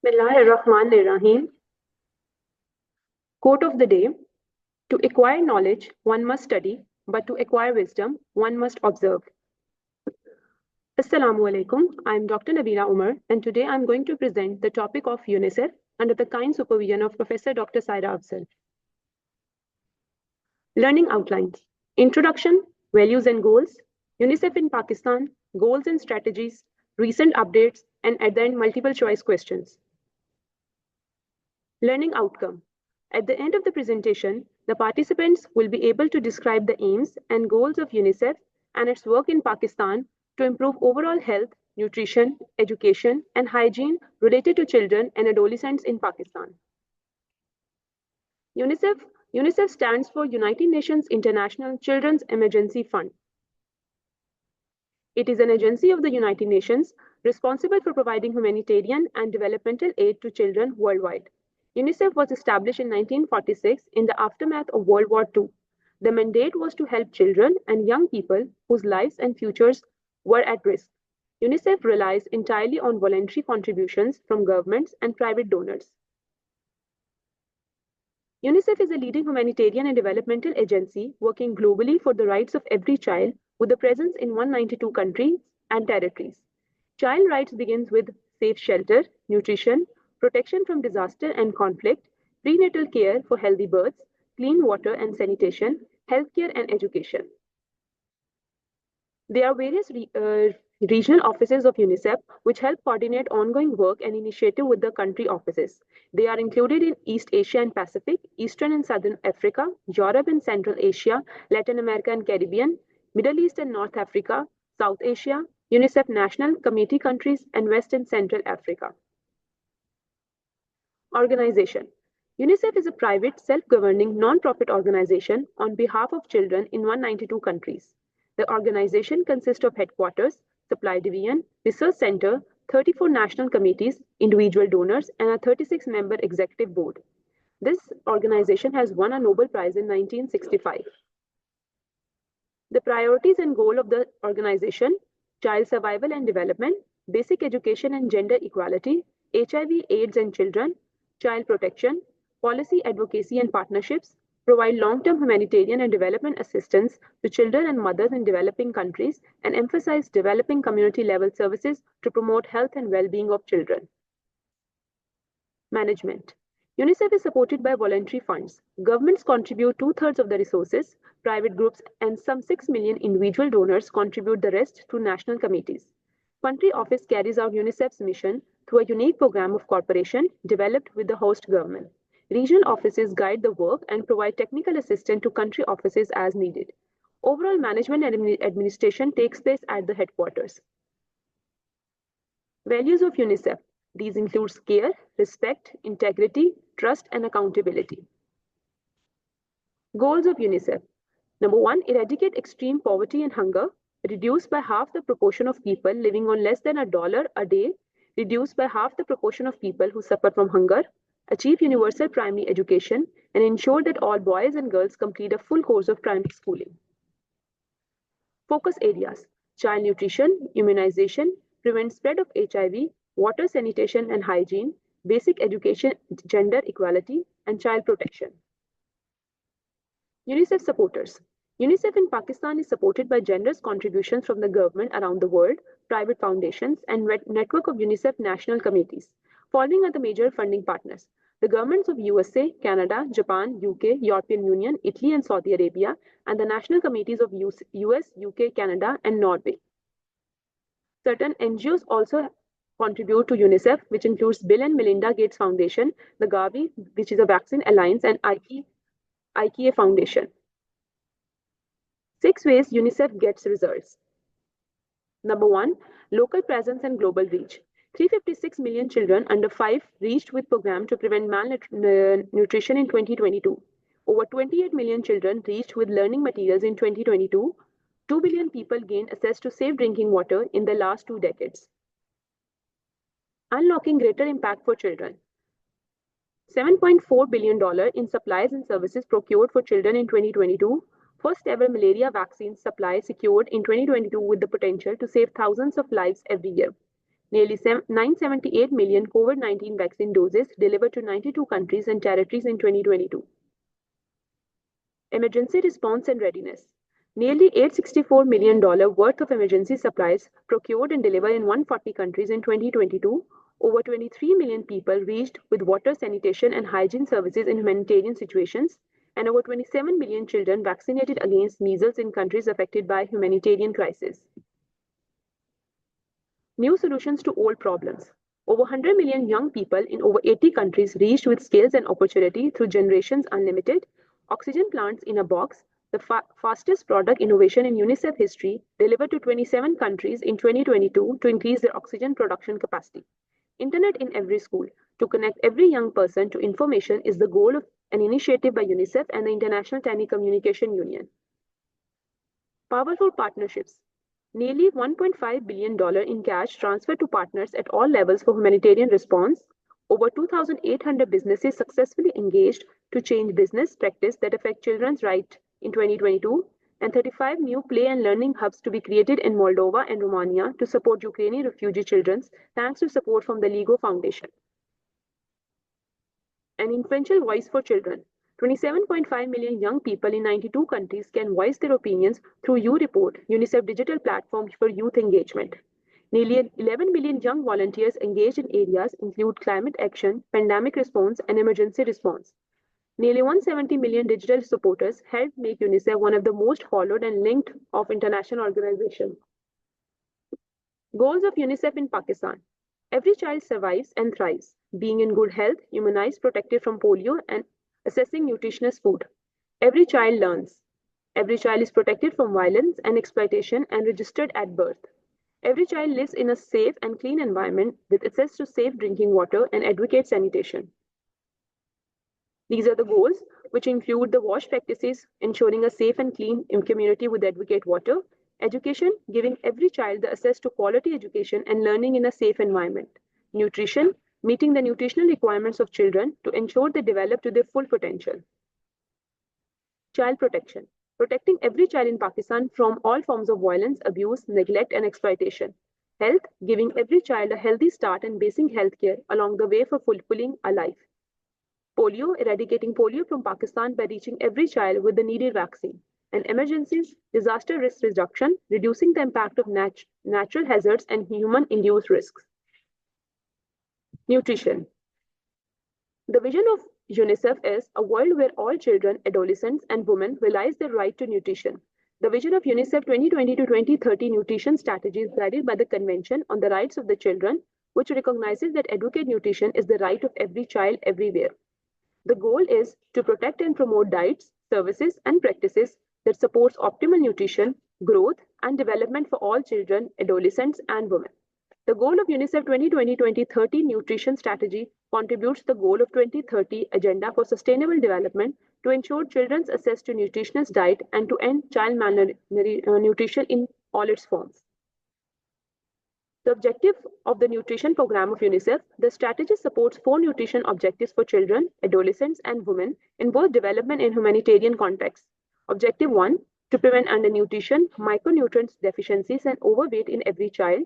Bismillahirrahmanirrahim. Quote of the day: to acquire knowledge, one must study, but to acquire wisdom, one must observe. Assalamu alaikum. I am Dr. Nabeela Umar, and today I am going to present the topic of UNICEF under the kind supervision of Professor Dr. Saira Afzal. Learning outlines: Introduction, Values and Goals, UNICEF in Pakistan, Goals and Strategies, Recent Updates, and at the end, multiple choice questions. Learning outcome. At the end of the presentation, the participants will be able to describe the aims and goals of UNICEF and its work in Pakistan to improve overall health, nutrition, education, and hygiene related to children and adolescents in Pakistan. UNICEF stands for United Nations International Children's Emergency Fund. It is an agency of the United Nations responsible for providing humanitarian and developmental aid to children worldwide. UNICEF was established in 1946 in the aftermath of World War II. The mandate was to help children and young people whose lives and futures were at risk. UNICEF relies entirely on voluntary contributions from governments and private donors. UNICEF is a leading humanitarian and developmental agency working globally for the rights of every child with a presence in 192 countries and territories. Child rights begins with safe shelter, nutrition, protection from disaster and conflict, prenatal care for healthy births, clean water and sanitation, healthcare and education. There are various regional offices of UNICEF which help coordinate ongoing work and initiative with the country offices. They are included in East Asia and Pacific, Eastern and Southern Africa, Europe and Central Asia, Latin America and Caribbean, Middle East and North Africa, South Asia, UNICEF National Committee countries, and West and Central Africa. Organization. UNICEF is a private, self-governing, non-profit organization on behalf of children in 192 countries. The organization consists of headquarters, supply division, research center, 34 national committees, individual donors, and a 36-member executive board. This organization has won a Nobel Prize in 1965. The priorities and goal of the organization: child survival and development, basic education and gender equality, HIV, AIDS and children, child protection, policy advocacy and partnerships, provide long-term humanitarian and development assistance to children and mothers in developing countries, and emphasize developing community-level services to promote health and well-being of children. Management. UNICEF is supported by voluntary funds. Governments contribute 2/3 of the resources, private groups and some 6 million individual donors contribute the rest through national committees. Country office carries out UNICEF's mission through a unique program of cooperation developed with the host government. Regional offices guide the work and provide technical assistance to country offices as needed. Overall management and administration takes place at the headquarters. Values of UNICEF. These include care, respect, integrity, trust, and accountability. Goals of UNICEF. Number 1, eradicate extreme poverty and hunger, reduce by half the proportion of people living on less than $1 a day, reduce by half the proportion of people who suffer from hunger, achieve universal primary education, and ensure that all boys and girls complete a full course of primary schooling. Focus areas: child nutrition, immunization, prevent spread of HIV, water sanitation and hygiene, basic education, gender equality, and child protection. UNICEF supporters. UNICEF in Pakistan is supported by generous contributions from the government around the world, private foundations, and network of UNICEF national committees. Following are the major funding partners: the governments of USA, Canada, Japan, UK, European Union, Italy, and Saudi Arabia, and the national committees of US, UK, Canada, and Norway. Certain NGOs also contribute to UNICEF, which includes Bill and Melinda Gates Foundation, the Gavi, which is a vaccine alliance, and IKEA Foundation. 6 ways UNICEF gets results. Number 1, local presence and global reach. 356 million children under 5 reached with program to prevent malnutrition in 2022. Over 28 million children reached with learning materials in 2022. 2 billion people gained access to safe drinking water in the last 2 decades. Unlocking greater impact for children. $7.4 billion in supplies and services procured for children in 2022. First ever malaria vaccine supply secured in 2022 with the potential to save thousands of lives every year. Nearly 978 million COVID-19 vaccine doses delivered to 92 countries and territories in 2022. Emergency response and readiness. Nearly $864 million worth of emergency supplies procured and delivered in 140 countries in 2022. Over 23 million people reached with water, sanitation, and hygiene services in humanitarian situations, and over 27 million children vaccinated against measles in countries affected by humanitarian crisis. New solutions to old problems. Over 100 million young people in over 80 countries reached with skills and opportunity through Generations Unlimited, oxygen plants in a box, the fastest product innovation in Unicef history, delivered to 27 countries in 2022 to increase their oxygen production capacity. Internet in every school. To connect every young person to information is the goal of an initiative by UNICEF and the International Telecommunication Union. Powerful partnerships. Nearly $1.5 billion in cash transferred to partners at all levels for humanitarian response. Over 2,800 businesses successfully engaged to change business practice that affect children's rights in 2022, and 35 new play and learning hubs to be created in Moldova and Romania to support Ukrainian refugee children, thanks to support from the LEGO Foundation. An influential voice for children. 27.5 million young people in 92 countries can voice their opinions through U-Report, UNICEF digital platform for youth engagement. Nearly 11 million young volunteers engaged in areas include climate action, pandemic response, and emergency response. Nearly 170 million digital supporters helped make UNICEF one of the most followed and linked of international organizations. Goals of UNICEF in Pakistan. Every child survives and thrives, being in good health, immunized, protected from polio, and accessing nutritious food. Every child learns. Every child is protected from violence and exploitation and registered at birth. Every child lives in a safe and clean environment with access to safe drinking water and adequate sanitation. These are the goals, which include the WASH practices, ensuring a safe and clean community with adequate water, education, giving every child the access to quality education and learning in a safe environment, nutrition, meeting the nutritional requirements of children to ensure they develop to their full potential. Child protection, protecting every child in Pakistan from all forms of violence, abuse, neglect, and exploitation. Health, giving every child a healthy start and basic health care along the way for fulfilling a life. Polio, eradicating polio from Pakistan by reaching every child with the needed vaccine. And emergencies, disaster risk reduction, reducing the impact of natural hazards and human-induced risks. Nutrition. The vision of UNICEF is a world where all children, adolescents, and women realize their right to nutrition. The vision of UNICEF 2020 to 2030 nutrition strategy is guided by the Convention on the Rights of the Children, which recognizes that adequate nutrition is the right of every child everywhere. The goal is to protect and promote diets, services, and practices that supports optimal nutrition, growth, and development for all children, adolescents, and women. The goal of UNICEF 2020-2030 nutrition strategy contributes the goal of 2030 Agenda for Sustainable Development to ensure children's access to nutritious diet and to end child malnutrition in all its forms. The objective of the nutrition program of UNICEF, the strategy supports 4 nutrition objectives for children, adolescents, and women in both development and humanitarian contexts. Objective 1, to prevent undernutrition, micronutrient deficiencies, and overweight in every child.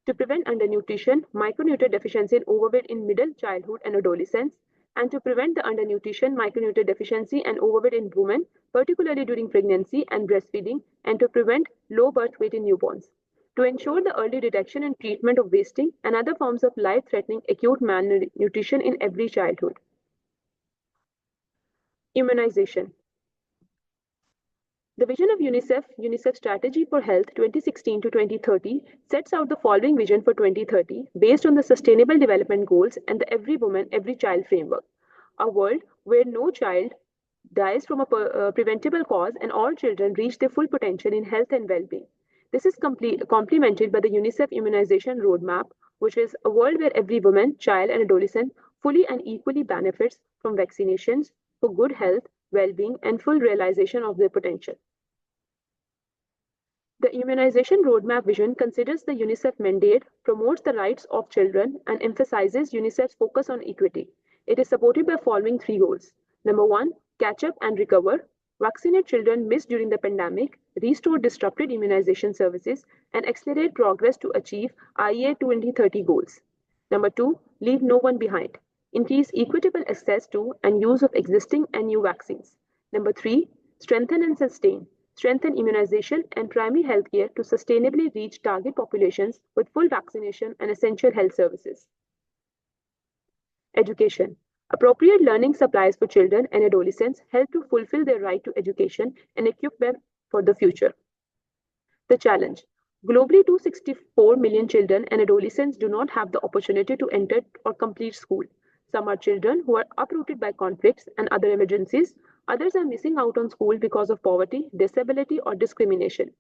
To prevent undernutrition, micronutrient deficiency, and overweight in middle childhood and adolescence. And to prevent the undernutrition, micronutrient deficiency, and overweight in women, particularly during pregnancy and breastfeeding, and to prevent low birth weight in newborns. To ensure the early detection and treatment of wasting and other forms of life-threatening acute malnutrition in every childhood. Immunization. The vision of UNICEF Strategy for Health 2016 to 2030 sets out the following vision for 2030 based on the Sustainable Development Goals and the Every Woman, Every Child framework. A world where no child dies from a preventable cause and all children reach their full potential in health and well-being. This is complemented by the UNICEF Immunization Roadmap, which is a world where every woman, child, and adolescent fully and equally benefits from vaccinations for good health, well-being, and full realization of their potential. The Immunization Roadmap vision considers the UNICEF mandate, promotes the rights of children, and emphasizes UNICEF's focus on equity. It is supported by following 3 goals. Number 1, catch up and recover. vaccinate children missed during the pandemic, restore disrupted immunization services, and accelerate progress to achieve IEA 2030 goals. Number two, leave no one behind. Increase equitable access to and use of existing and new vaccines. Number three, strengthen and sustain. Strengthen immunization and primary healthcare to sustainably reach target populations with full vaccination and essential health services. Education. Appropriate learning supplies for children and adolescents help to fulfill their right to education and equip them for the future. The challenge. Globally, 264 million children and adolescents do not have the opportunity to enter or complete school. Some are children who are uprooted by conflicts and other emergencies. Others are missing out on school because of poverty, disability, or discrimination.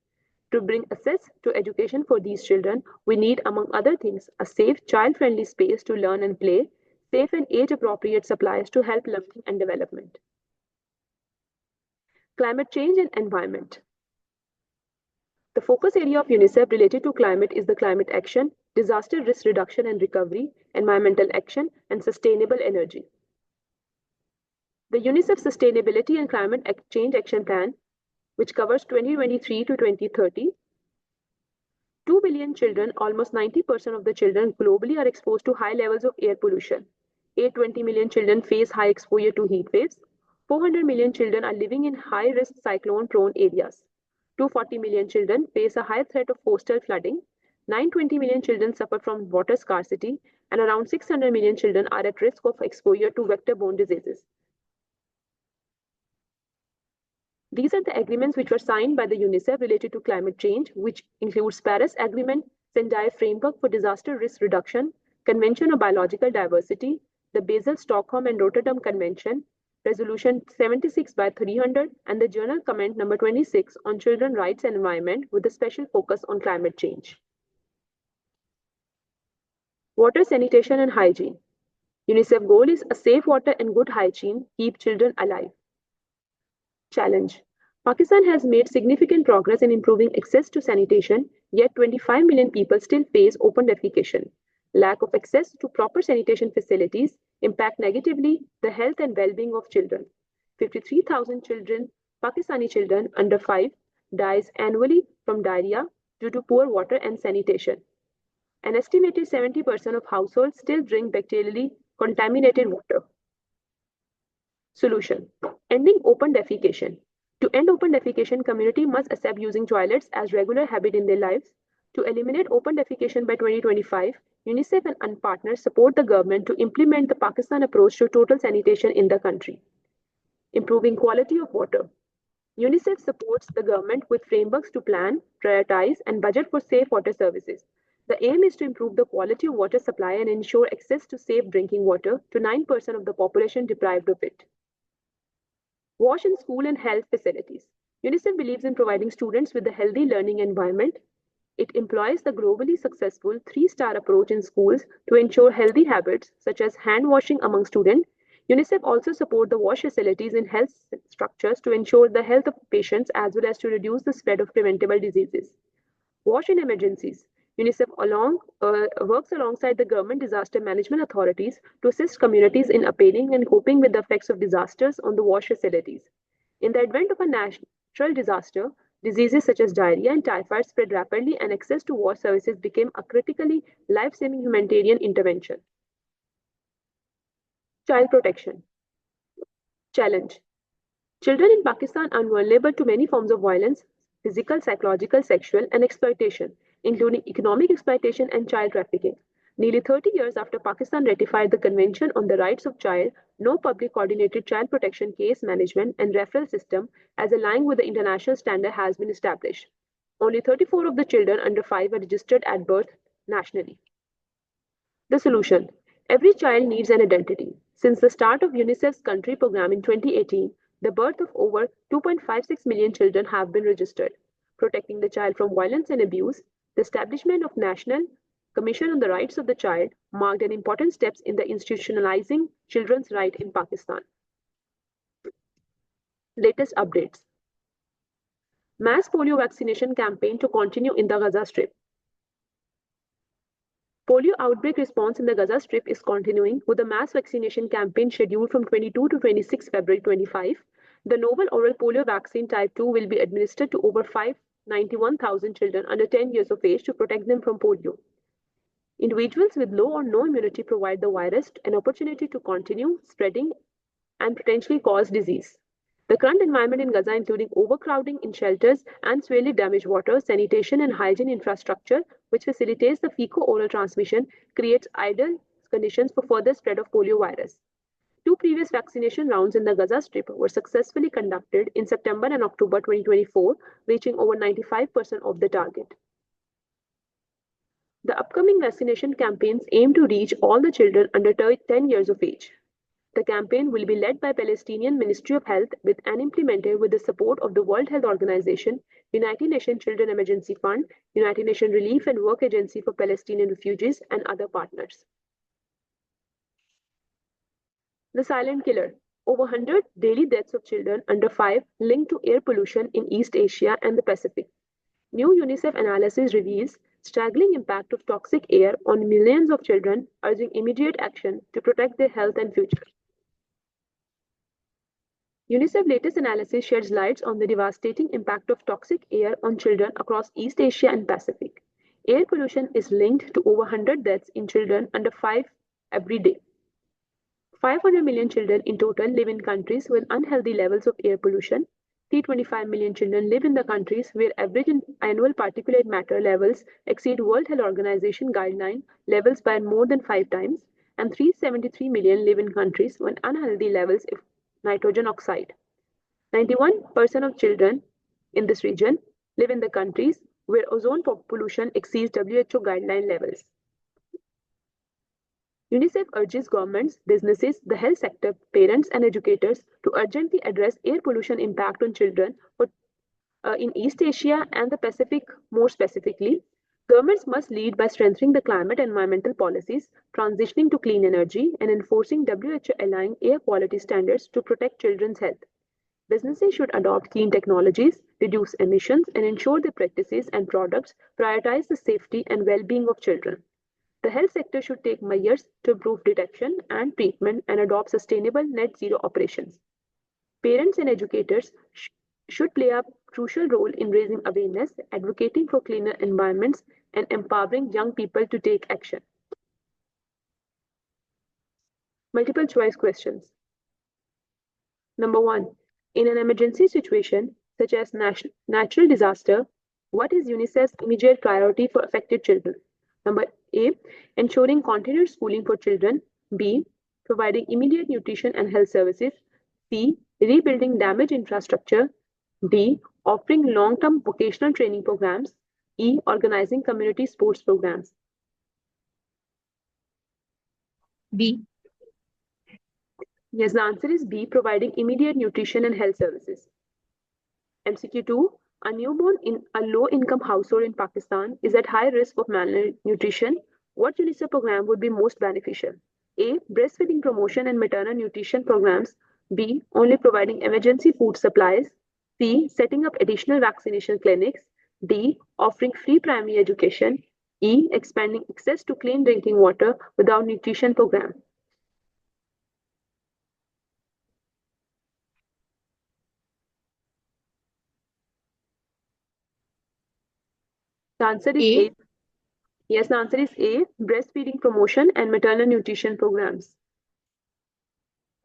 To bring access to education for these children, we need, among other things, a safe, child friendly space to learn and play, safe and age appropriate supplies to help learning and development. Climate change and environment. The focus area of UNICEF related to climate is the climate action, disaster risk reduction and recovery, environmental action, and sustainable energy. The UNICEF Sustainability and Climate Change Action Plan, which covers 2023 to 2030, 2 billion children, almost 90% of the children globally, are exposed to high levels of air pollution. 820 million children face high exposure to heat waves. 400 million children are living in high risk cyclone prone areas. 240 million children face a high threat of coastal flooding. 920 million children suffer from water scarcity, and around 600 million children are at risk of exposure to vector borne diseases. These are the agreements which were signed by the UNICEF related to climate change, which includes Paris Agreement, Sendai Framework for Disaster Risk Reduction, Convention on Biological Diversity, the Basel, Stockholm and Rotterdam Convention, Resolution 76 by 300, and the Journal Comment number 26 on Children's Rights and Environment with a special focus on climate change. Water, sanitation and hygiene. UNICEF goal is a safe water and good hygiene keep children alive. Challenge. Pakistan has made significant progress in improving access to sanitation, yet 25 million people still face open defecation. Lack of access to proper sanitation facilities impact negatively the health and well-being of children. 53,000 children, Pakistani children under 5, dies annually from diarrhea due to poor water and sanitation. An estimated 70% of households still drink bacterially contaminated water. Solution. Ending open defecation. To end open defecation, community must accept using toilets as regular habit in their lives. To eliminate open defecation by 2025, UNICEF and partners support the government to implement the Pakistan approach to total sanitation in the country. Improving quality of water. UNICEF supports the government with frameworks to plan, prioritize, and budget for safe water services. The aim is to improve the quality of water supply and ensure access to safe drinking water to 9% of the population deprived of it. Wash in school and health facilities. UNICEF believes in providing students with a healthy learning environment. It employs the globally successful 3-star approach in schools to ensure healthy habits such as hand washing among students. UNICEF also supports the wash facilities in health structures to ensure the health of patients as well as to reduce the spread of preventable diseases. Wash in emergencies. UNICEF works alongside the government disaster management authorities to assist communities in appealing and coping with the effects of disasters on the wash facilities. In the event of a natural disaster, diseases such as diarrhea and typhoid spread rapidly, and access to wash services became a critically life-saving humanitarian intervention. Child protection. Challenge. Children in Pakistan are vulnerable to many forms of violence, physical, psychological, sexual, and exploitation, including economic exploitation and child trafficking. Nearly 30 years after Pakistan ratified the Convention on the Rights of Child, no public coordinated child protection case management and referral system as aligned with the international standard has been established. Only 34 of the children under 5 are registered at birth nationally. The solution. Every child needs an identity. Since the start of UNICEF's country program in 2018, the birth of over 2.56 million children have been registered. Protecting the child from violence and abuse, the establishment of National Commission on the Rights of the Child marked an important step in the institutionalizing children's rights in Pakistan. Latest updates. Mass polio vaccination campaign to continue in the Gaza Strip. Polio outbreak response in the Gaza Strip is continuing with a mass vaccination campaign scheduled from 22 to 26 February 25. The novel oral polio vaccine type 2 will be administered to over 591,000 children under 10 years of age to protect them from polio. Individuals with low or no immunity provide the virus an opportunity to continue spreading and potentially cause disease. The current environment in Gaza, including overcrowding in shelters and severely damaged water, sanitation, and hygiene infrastructure, which facilitates the fecal-oral transmission, creates ideal conditions for further spread of polio virus. Two previous vaccination rounds in the Gaza Strip were successfully conducted in September and October 2024, reaching over 95% of the target. The upcoming vaccination campaigns aim to reach all the children under 10 years of age. The campaign will be led by Palestinian Ministry of Health and implemented with the support of the World Health Organization, United Nations Children Emergency Fund, United Nations Relief and Work Agency for Palestinian Refugees, and other partners. The silent killer. Over 100 daily deaths of children under 5 linked to air pollution in East Asia and the Pacific. New Unicef analysis reveals staggering impact of toxic air on millions of children, urging immediate action to protect their health and future. UNICEF's latest analysis sheds light on the devastating impact of toxic air on children across East Asia and Pacific. Air pollution is linked to over 100 deaths in children under 5 every day. 500 million children in total live in countries with unhealthy levels of air pollution. 325 million children live in the countries where average annual particulate matter levels exceed World Health Organization guideline levels by more than 5 times, and 373 million live in countries with unhealthy levels of nitrogen oxide. 91% of children in this region live in the countries where ozone pollution exceeds WHO guideline levels. UNICEF urges governments, businesses, the health sector, parents, and educators to urgently address air pollution impact on children in East Asia and the Pacific more specifically. Governments must lead by strengthening the climate and environmental policies, transitioning to clean energy, and enforcing WHO-aligned air quality standards to protect children's health. Businesses should adopt clean technologies, reduce emissions, and ensure their practices and products prioritize the safety and well-being of children. The health sector should take measures to improve detection and treatment and adopt sustainable net zero operations. Parents and educators should play a crucial role in raising awareness, advocating for cleaner environments, and empowering young people to take action. Multiple choice questions. Number 1. In an emergency situation, such as natural disaster, what is UNICEF's immediate priority for affected children? Number A. Ensuring continued schooling for children. B. Providing immediate nutrition and health services. C. Rebuilding damaged infrastructure. D. Offering long-term vocational training programs. E. Organizing community sports programs. B. Yes, the answer is B. Providing immediate nutrition and health services. MCQ 2. A newborn in a low-income household in Pakistan is at high risk of malnutrition. What UNICEF program would be most beneficial? A. Breastfeeding promotion and maternal nutrition programs. B. Only providing emergency food supplies. C. Setting up additional vaccination clinics. D. Offering free primary education. E. Expanding access to clean drinking water without nutrition program. The answer is A. Yes, the answer is A. Breastfeeding promotion and maternal nutrition programs.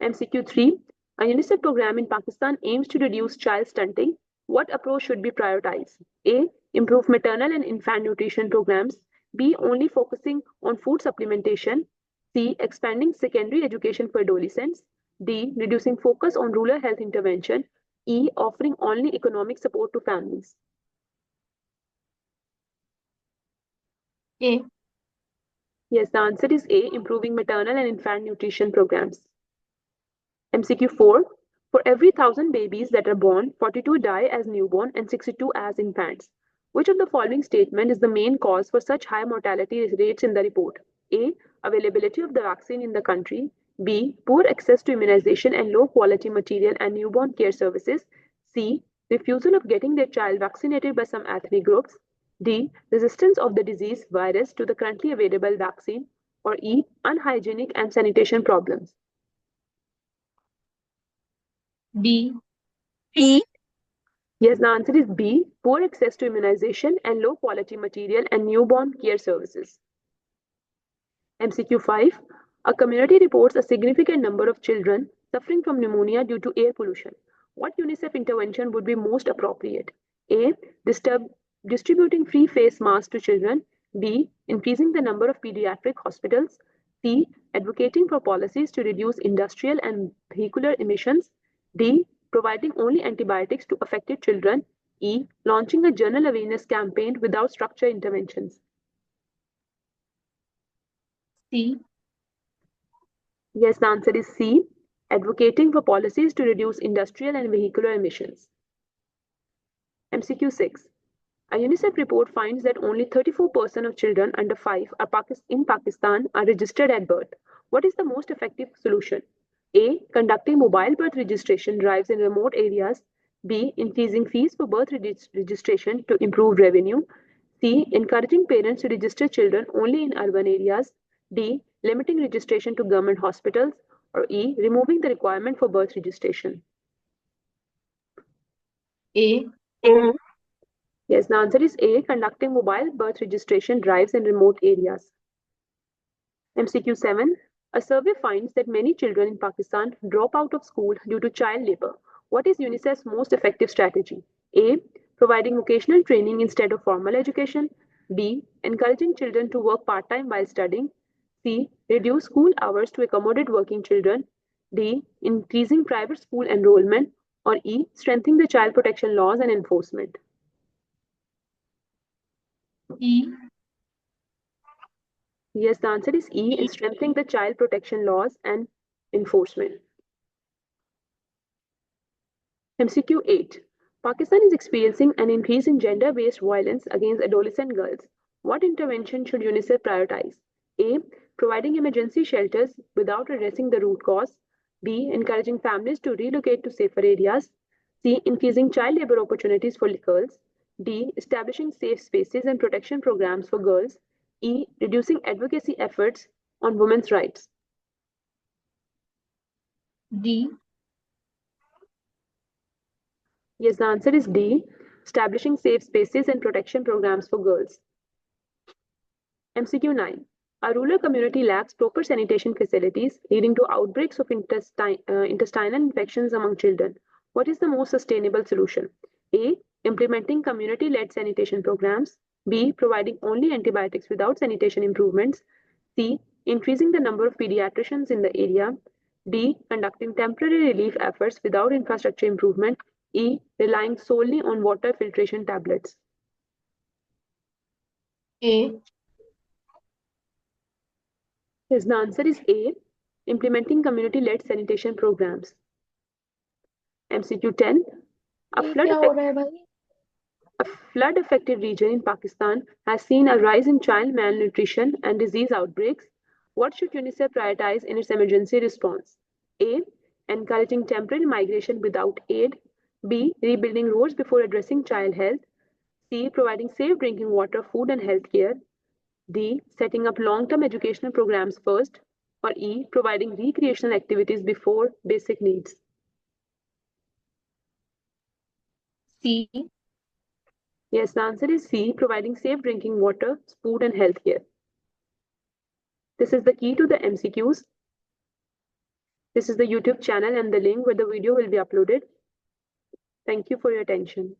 MCQ 3. A UNICEF program in Pakistan aims to reduce child stunting. What approach should be prioritized? A. Improve maternal and infant nutrition programs. B. Only focusing on food supplementation. C. Expanding secondary education for adolescents. D. Reducing focus on rural health intervention. E. Offering only economic support to families. A. Yes, the answer is A. Improving maternal and infant nutrition programs. MCQ 4. For every 1,000 babies that are born, 42 die as newborn and 62 as infants. Which of the following statement is the main cause for such high mortality rates in the report? A. Availability of the vaccine in the country. B. Poor access to immunization and low quality material and newborn care services. C. Refusal of getting their child vaccinated by some ethnic groups. D. Resistance of the disease virus to the currently available vaccine. Or E. Unhygienic and sanitation problems. B. C. Yes, the answer is B. Poor access to immunization and low quality material and newborn care services. MCQ 5. A community reports a significant number of children suffering from pneumonia due to air pollution. What UNICEF intervention would be most appropriate? A. Distributing free face masks to children. B. Increasing the number of pediatric hospitals. C. Advocating for policies to reduce industrial and vehicular emissions. D. Providing only antibiotics to affected children. E. Launching a general awareness campaign without structured interventions. C. Yes, the answer is C. Advocating for policies to reduce industrial and vehicular emissions. MCQ 6. A UNICEF report finds that only 34% of children under 5 are in Pakistan are registered at birth. What is the most effective solution? A. Conducting mobile birth registration drives in remote areas. B. Increasing fees for birth registration to improve revenue. C. Encouraging parents to register children only in urban areas. D. Limiting registration to government hospitals. Or E. Removing the requirement for birth registration. A. Yes, the answer is A. Conducting mobile birth registration drives in remote areas. MCQ 7. A survey finds that many children in Pakistan drop out of school due to child labor. What is UNICEF's most effective strategy? A. Providing vocational training instead of formal education. B. Encouraging children to work part time while studying. C. Reduce school hours to accommodate working children. D. Increasing private school enrollment. Or E. Strengthening the child protection laws and enforcement. E. Yes, the answer is E in strengthening the child protection laws and enforcement. MCQ 8. Pakistan is experiencing an increase in gender based violence against adolescent girls. What intervention should UNICEF prioritize? A. Providing emergency shelters without addressing the root cause. B. Encouraging families to relocate to safer areas. C. Increasing child labor opportunities for girls. D. Establishing safe spaces and protection programs for girls. E. Reducing advocacy efforts on women's rights. D. Yes, the answer is D. Establishing safe spaces and protection programs for girls. MCQ 9. A rural community lacks proper sanitation facilities, leading to outbreaks of intestinal infections among children. What is the most sustainable solution? A. Implementing community led sanitation programs. B. Providing only antibiotics without sanitation improvements. C. Increasing the number of pediatricians in the area. D. Conducting temporary relief efforts without infrastructure improvement. E. Relying solely on water filtration tablets. A. Yes, the answer is A. Implementing community led sanitation programs. MCQ 10. A ये flood, क्या हो affect, रहा है भाई? a flood affected region in Pakistan has seen a rise in child malnutrition and disease outbreaks. What should UNICEF prioritize in its emergency response? A. Encouraging temporary migration without aid. B. Rebuilding roads before addressing child health. C. Providing safe drinking water, food, and health care. D. Setting up long term educational programs first. Or E. Providing recreational activities before basic needs. C. Yes, the answer is C. Providing safe drinking water, food, and health care. This is the key to the MCQs. This is the YouTube channel and the link where the video will be uploaded. Thank you for your attention.